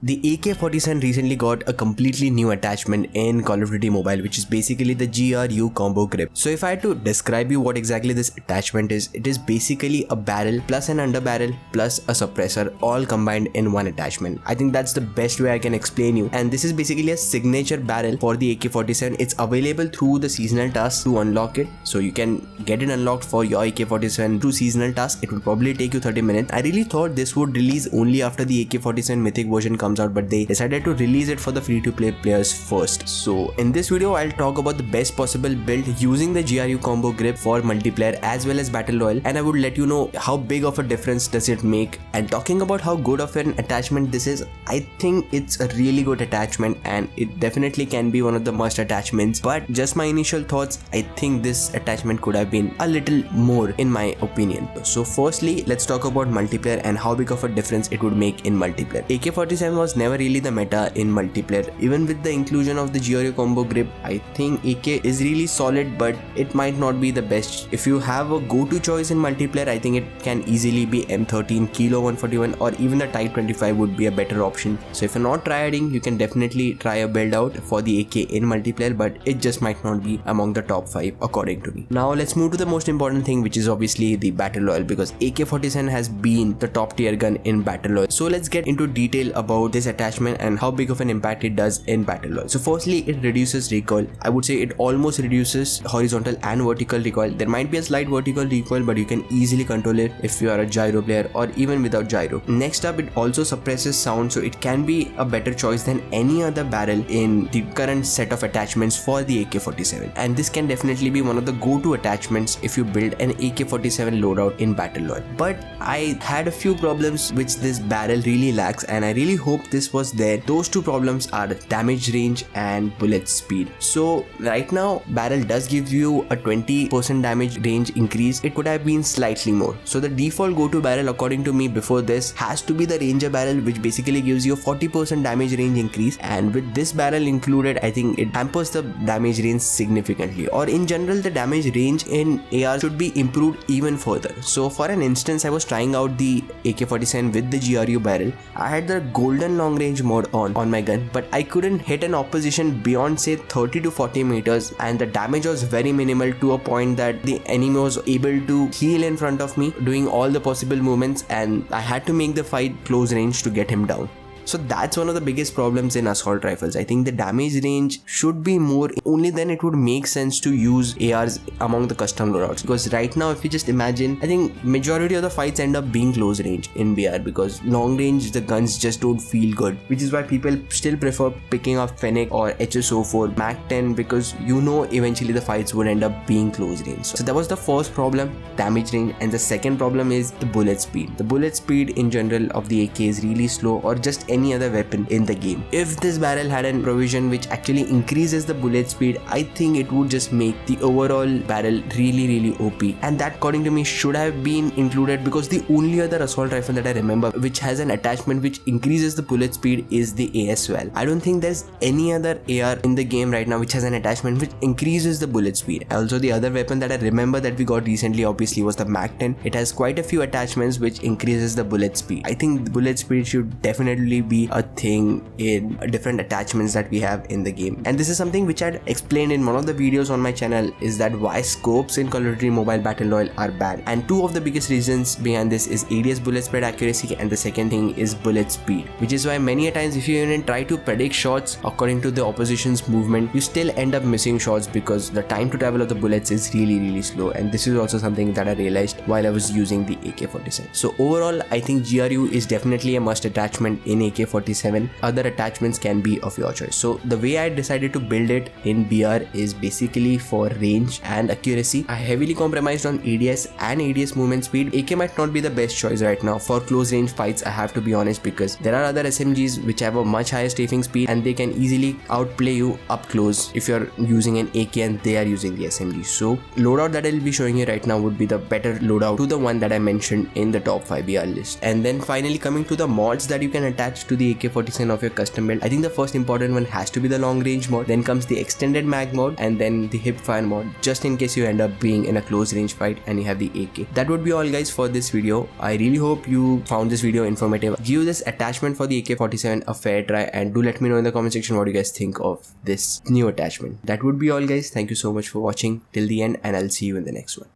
The AK47 recently got a completely new attachment in Call of Duty Mobile, which is basically the GRU Combo Grip. So if I had to describe you what exactly this attachment is, it is basically a barrel plus an underbarrel plus a suppressor all combined in one attachment. I think that's the best way I can explain you, and this is basically a signature barrel for the AK47. It's available through the seasonal task to unlock it, so you can get it unlocked for your AK47 through seasonal task. It will probably take you 30 minutes. I really thought this would release only after the AK47 Mythic version comes out, but they decided to release it for the free-to-play players first. So in this video I'll talk about the best possible build using the GRU Combo Grip for multiplayer as well as Battle Royale, and I would let you know how big of a difference does it make. And talking about how good of an attachment this is, I think it's a really good attachment and it definitely can be one of the must attachments, but just my initial thoughts, I think this attachment could have been a little more in my opinion. So firstly, let's talk about multiplayer and how big of a difference it would make in multiplayer. AK47 was never really the meta in multiplayer. Even with the inclusion of the GRU Combo Grip, I think AK is really solid, but it might not be the best. If you have a go-to choice in multiplayer, I think it can easily be M13, Kilo 141, or even the Type 25 would be a better option. So if you're not tryharding, you can definitely try a build out for the AK in multiplayer, but it just might not be among the top 5 according to me. Now let's move to the most important thing, which is obviously the Battle Royale, because AK47 has been the top tier gun in Battle Royale. So let's get into detail about this attachment and how big of an impact it does in Battle Royale. So firstly, it reduces recoil. I would say it almost reduces horizontal and vertical recoil. There might be a slight vertical recoil, but you can easily control it if you are a gyro player or even without gyro. Next up, it also suppresses sound, so it can be a better choice than any other barrel in the current set of attachments for the AK47, and this can definitely be one of the go-to attachments if you build an AK47 loadout in Battle Royale. But I had a few problems which this barrel really lacks, and I really hope this was there. Those two problems are damage range and bullet speed. So right now barrel does give you a 20% damage range increase. It could have been slightly more. So the default go-to barrel according to me before this has to be the Ranger barrel, which basically gives you a 40% damage range increase, and with this barrel included, I think it hampers the damage range significantly, or in general the damage range in AR should be improved even further. So for an instance, I was trying out the AK47 with the GRU barrel. I had the golden long range mode on my gun, but I couldn't hit an opposition beyond say 30 to 40 meters, and the damage was very minimal to a point that the enemy was able to heal in front of me doing all the possible movements, and I had to make the fight close range to get him down. So that's one of the biggest problems in assault rifles. I think the damage range should be more, only then it would make sense to use ARs among the custom loadouts, because right now if you just imagine, I think majority of the fights end up being close range in BR, because long range the guns just don't feel good, which is why people still prefer picking up Fennec or HSO4 Mac 10, because you know eventually the fights would end up being close range. So that was the first problem, damage range, and the second problem is the bullet speed. The bullet speed in general of the AK is really slow, or just any other weapon in the game. If this barrel had a provision which actually increases the bullet speed, I think it would just make the overall barrel really OP, and that according to me should have been included, because the only other assault rifle that I remember which has an attachment which increases the bullet speed is the ASOL. I don't think there's any other AR in the game right now which has an attachment which increases the bullet speed. Also, the other weapon that I remember that we got recently obviously was the Mac 10. It has quite a few attachments which increases the bullet speed. I think the bullet speed should definitely be a thing in different attachments that we have in the game, and this is something which I explained in one of the videos on my channel, is that why scopes in Call of Duty Mobile Battle Royale are bad, and two of the biggest reasons behind this is ADS bullet spread accuracy, and the second thing is bullet speed, which is why many a times if you even try to predict shots according to the opposition's movement, you still end up missing shots because the time to travel of the bullets is really slow, and this is also something that I realized while I was using the AK47. So overall, I think GRU is definitely a must attachment in AK47. Other attachments can be of your choice. So the way I decided to build it in BR is basically for range and accuracy. I heavily compromised on ADS and ADS movement speed. AK might not be the best choice right now for close range fights, I have to be honest, because there are other SMGs which have a much higher strafing speed and they can easily outplay you up close if you're using an AK and they are using the SMG. So loadout that I'll be showing you right now would be the better loadout to the one that I mentioned in the top 5 BR list. And then finally coming to the mods that you can attach attached to the AK47 of your custom build. I think the first important one has to be the long range mode, then comes the extended mag mode, and then the hip fire mode, just in case you end up being in a close range fight and you have the AK. That would be all guys for this video. I really hope you found this video informative. Give this attachment for the AK47 a fair try, and do let me know in the comment section what you guys think of this new attachment. That would be all guys. Thank you so much for watching till the end, and I'll see you in the next one.